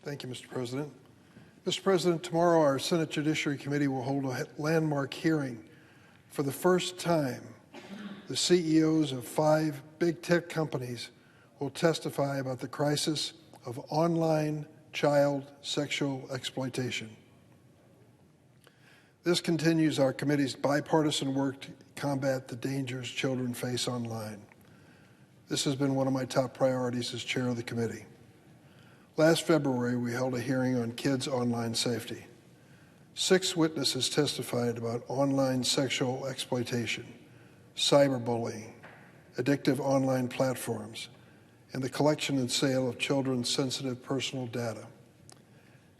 Thank you, Mr. President. Mr. President, tomorrow our Senate Judiciary Committee will hold a landmark hearing. For the first time, the CEOs of 5 big tech companies will testify about the crisis of online child sexual exploitation. This continues our committee's bipartisan work to combat the dangers children face online. This has been one of my top priorities as chair of the committee. Last February, we held a hearing on kids' online safety. 6 witnesses testified about online sexual exploitation, cyberbullying, addictive online platforms, and the collection and sale of children's sensitive personal data.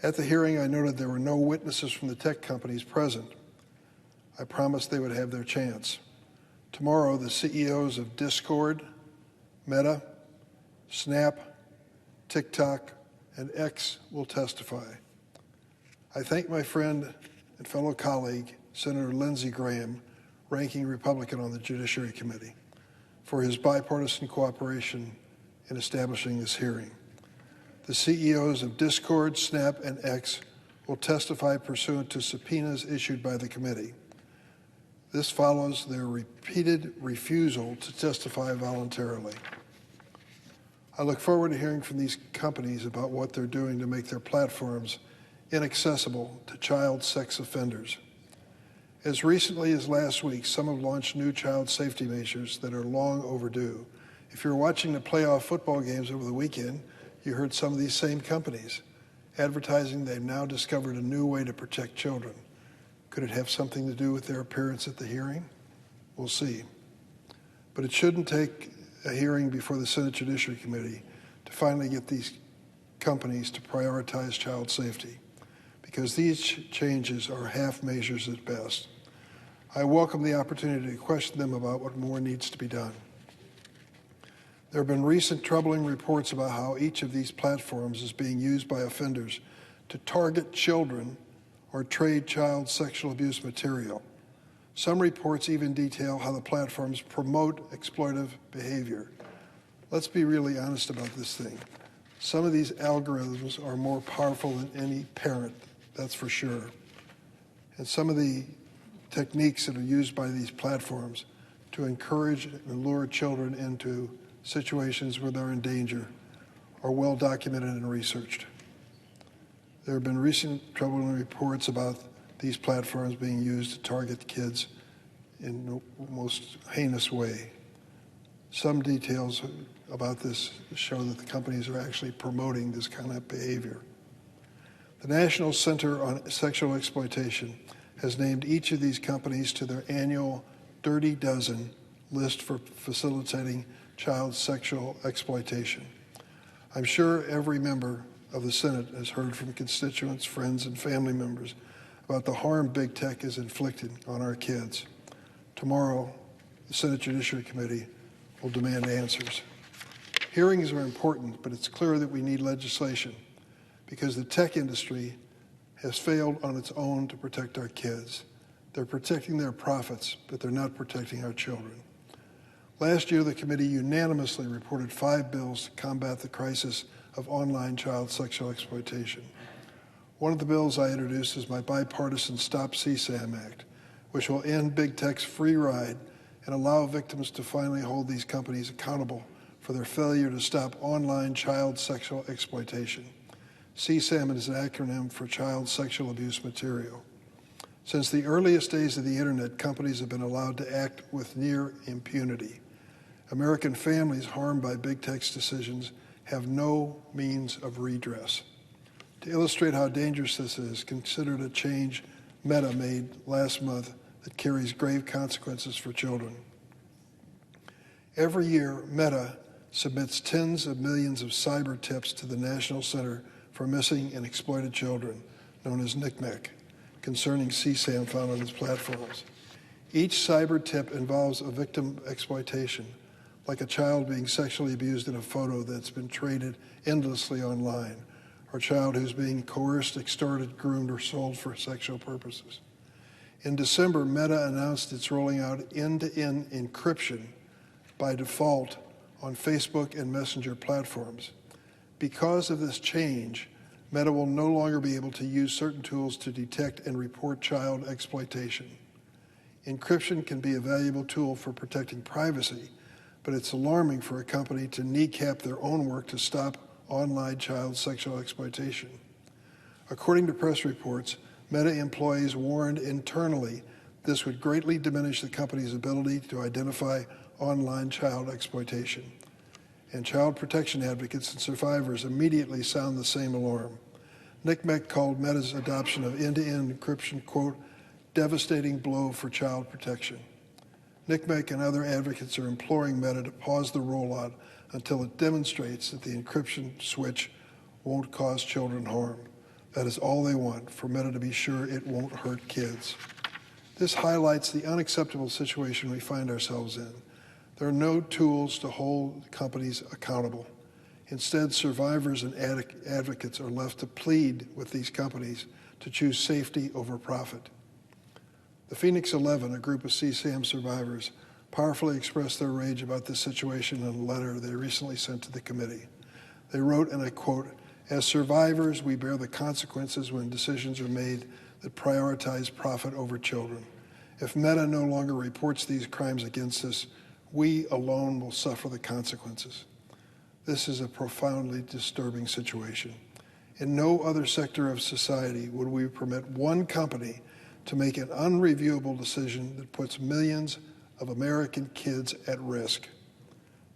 At the hearing, I noted there were no witnesses from the tech companies present. I promised they would have their chance. Tomorrow, the CEOs of Discord, Meta, Snap, TikTok, and X will testify. I thank my friend and fellow colleague, Senator Lindsey Graham, ranking Republican on the Judiciary Committee, for his bipartisan cooperation in establishing this hearing. The CEOs of Discord, Snap, and X will testify pursuant to subpoenas issued by the committee. This follows their repeated refusal to testify voluntarily. I look forward to hearing from these companies about what they're doing to make their platforms inaccessible to child sex offenders. As recently as last week, some have launched new child safety measures that are long overdue. If you're watching the playoff football games over the weekend, you heard some of these same companies advertising they've now discovered a new way to protect children. Could it have something to do with their appearance at the hearing? We'll see. But it shouldn't take a hearing before the Senate Judiciary Committee to finally get these companies to prioritize child safety, because these changes are half measures at best. I welcome the opportunity to question them about what more needs to be done. There have been recent troubling reports about how each of these platforms is being used by offenders to target children or trade child sexual abuse material. Some reports even detail how the platforms promote exploitive behavior. Let's be really honest about this thing. Some of these algorithms are more powerful than any parent, that's for sure. And some of the techniques that are used by these platforms to encourage and lure children into situations where they're in danger are well documented and researched. There have been recent troubling reports about these platforms being used to target kids in the most heinous way. Some details about this show that the companies are actually promoting this kind of behavior. The National Center on Sexual Exploitation has named each of these companies to their annual Dirty Dozen list for facilitating child sexual exploitation. I'm sure every member of the Senate has heard from constituents, friends, and family members about the harm big tech is inflicting on our kids. Tomorrow, the Senate Judiciary Committee will demand answers. Hearings are important, but it's clear that we need legislation because the tech industry has failed on its own to protect our kids. They're protecting their profits, but they're not protecting our children. Last year, the committee unanimously reported 5 bills to combat the crisis of online child sexual exploitation. One of the bills I introduced is my bipartisan Stop CSAM Act, which will end big tech's free ride and allow victims to finally hold these companies accountable for their failure to stop online child sexual exploitation. CSAM is an acronym for Child Sexual Abuse Material. Since the earliest days of the internet, companies have been allowed to act with near impunity. American families harmed by big tech's decisions have no means of redress. To illustrate how dangerous this is, consider a change Meta made last month that carries grave consequences for children. Every year, Meta submits tens of millions of cyber tips to the National Center for Missing and Exploited Children, known as NCMEC, concerning CSAM found on its platforms. Each cyber tip involves a victim exploitation, like a child being sexually abused in a photo that's been traded endlessly online, or a child who's being coerced, extorted, groomed, or sold for sexual purposes. In December, Meta announced it's rolling out end-to-end encryption by default on Facebook and Messenger platforms. Because of this change, Meta will no longer be able to use certain tools to detect and report child exploitation. Encryption can be a valuable tool for protecting privacy, but it's alarming for a company to kneecap their own work to stop online child sexual exploitation. According to press reports, Meta employees warned internally this would greatly diminish the company's ability to identify online child exploitation. And child protection advocates and survivors immediately sound the same alarm. NCMEC called Meta's adoption of end-to-end encryption, quote, devastating blow for child protection. NCMEC and other advocates are imploring Meta to pause the rollout until it demonstrates that the encryption switch won't cause children harm. That is all they want, for Meta to be sure it won't hurt kids. This highlights the unacceptable situation we find ourselves in. There are no tools to hold companies accountable. Instead, survivors and advocates are left to plead with these companies to choose safety over profit. The Phoenix 11, a group of CSAM survivors, powerfully expressed their rage about this situation in a letter they recently sent to the committee. They wrote, and I quote, "As survivors, we bear the consequences when decisions are made that prioritize profit over children. If Meta no longer reports these crimes against us, we alone will suffer the consequences." This is a profoundly disturbing situation. In no other sector of society would we permit one company to make an unreviewable decision that puts millions of American kids at risk.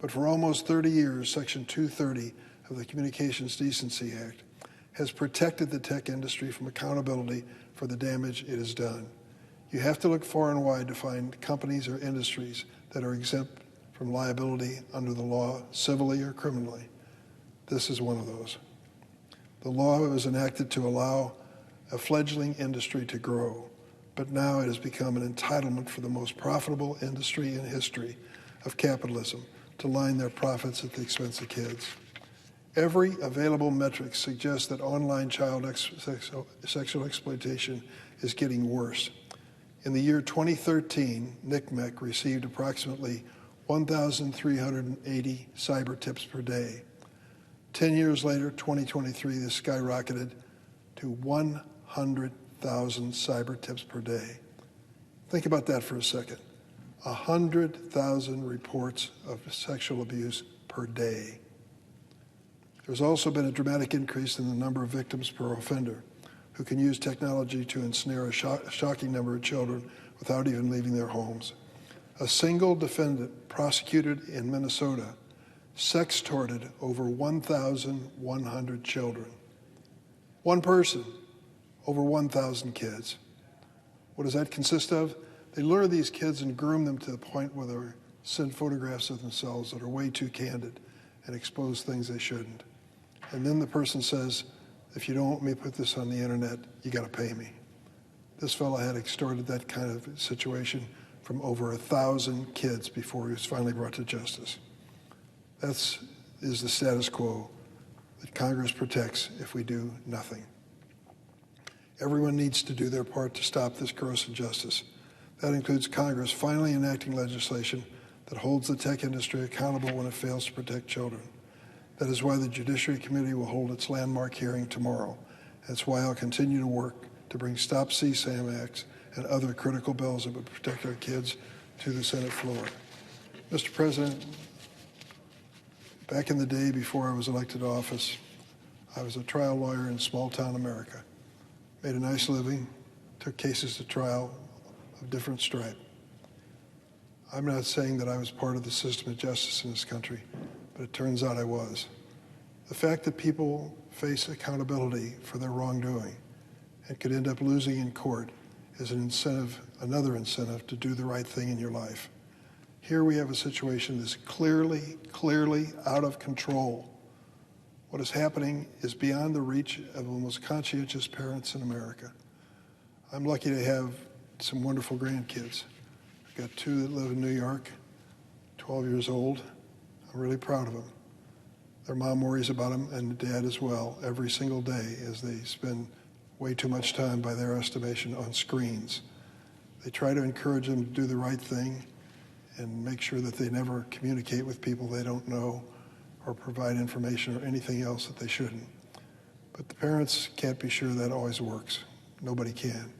But for almost 30 years, Section 230 of the Communications Decency Act has protected the tech industry from accountability for the damage it has done. You have to look far and wide to find companies or industries that are exempt from liability under the law, civilly or criminally. This is one of those. The law was enacted to allow a fledgling industry to grow, but now it has become an entitlement for the most profitable industry in history of capitalism to line their profits at the expense of kids. Every available metric suggests that online child sexual exploitation is getting worse. In the year 2013, NCMEC received approximately 1,380 cyber tips per day. 10 years later, 2023, this skyrocketed to 100,000 cyber tips per day. Think about that for a second. 100,000 reports of sexual abuse per day. There's also been a dramatic increase in the number of victims per offender who can use technology to ensnare a shocking number of children without even leaving their homes. A single defendant prosecuted in Minnesota sextorted over 1,100 children. One person, over 1,000 kids. What does that consist of? They lure these kids and groom them to the point where they send photographs of themselves that are way too candid and expose things they shouldn't. And then the person says, if you don't want me to put this on the internet, you got to pay me. This fellow had extorted that kind of situation from over 1,000 kids before he was finally brought to justice. That is the status quo that Congress protects if we do nothing. Everyone needs to do their part to stop this gross injustice. That includes Congress finally enacting legislation that holds the tech industry accountable when it fails to protect children. That is why the Judiciary Committee will hold its landmark hearing tomorrow. That's why I'll continue to work to bring Stop CSAM Acts and other critical bills that would protect our kids to the Senate floor. Mr. President, back in the day before I was elected to office, I was a trial lawyer in small-town America. Made a nice living, took cases to trial of different stripe. I'm not saying that I was part of the system of justice in this country, but it turns out I was. The fact that people face accountability for their wrongdoing and could end up losing in court is an incentive, another incentive to do the right thing in your life. Here we have a situation that's clearly out of control. What is happening is beyond the reach of the most conscientious parents in America. I'm lucky to have some wonderful grandkids. I've got two that live in New York, 12 years old. I'm really proud of them. Their mom worries about them, and dad as well, every single day as they spend way too much time, by their estimation, on screens. They try to encourage them to do the right thing and make sure that they never communicate with people they don't know or provide information or anything else that they shouldn't. But the parents can't be sure that always works. Nobody can.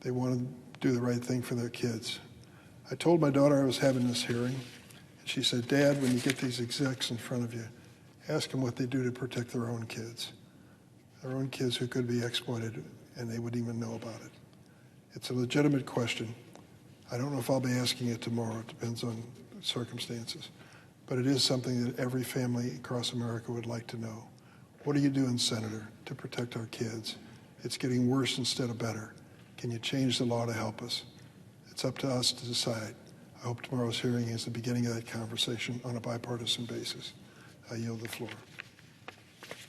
They want to do the right thing for their kids. I told my daughter I was having this hearing, and she said, "Dad, when you get these execs in front of you, ask them what they do to protect their own kids who could be exploited, and they wouldn't even know about it." It's a legitimate question. I don't know if I'll be asking it tomorrow. It depends on circumstances. But it is something that every family across America would like to know. What are you doing, Senator, to protect our kids? It's getting worse instead of better. Can you change the law to help us? It's up to us to decide. I hope tomorrow's hearing is the beginning of that conversation on a bipartisan basis. I yield the floor.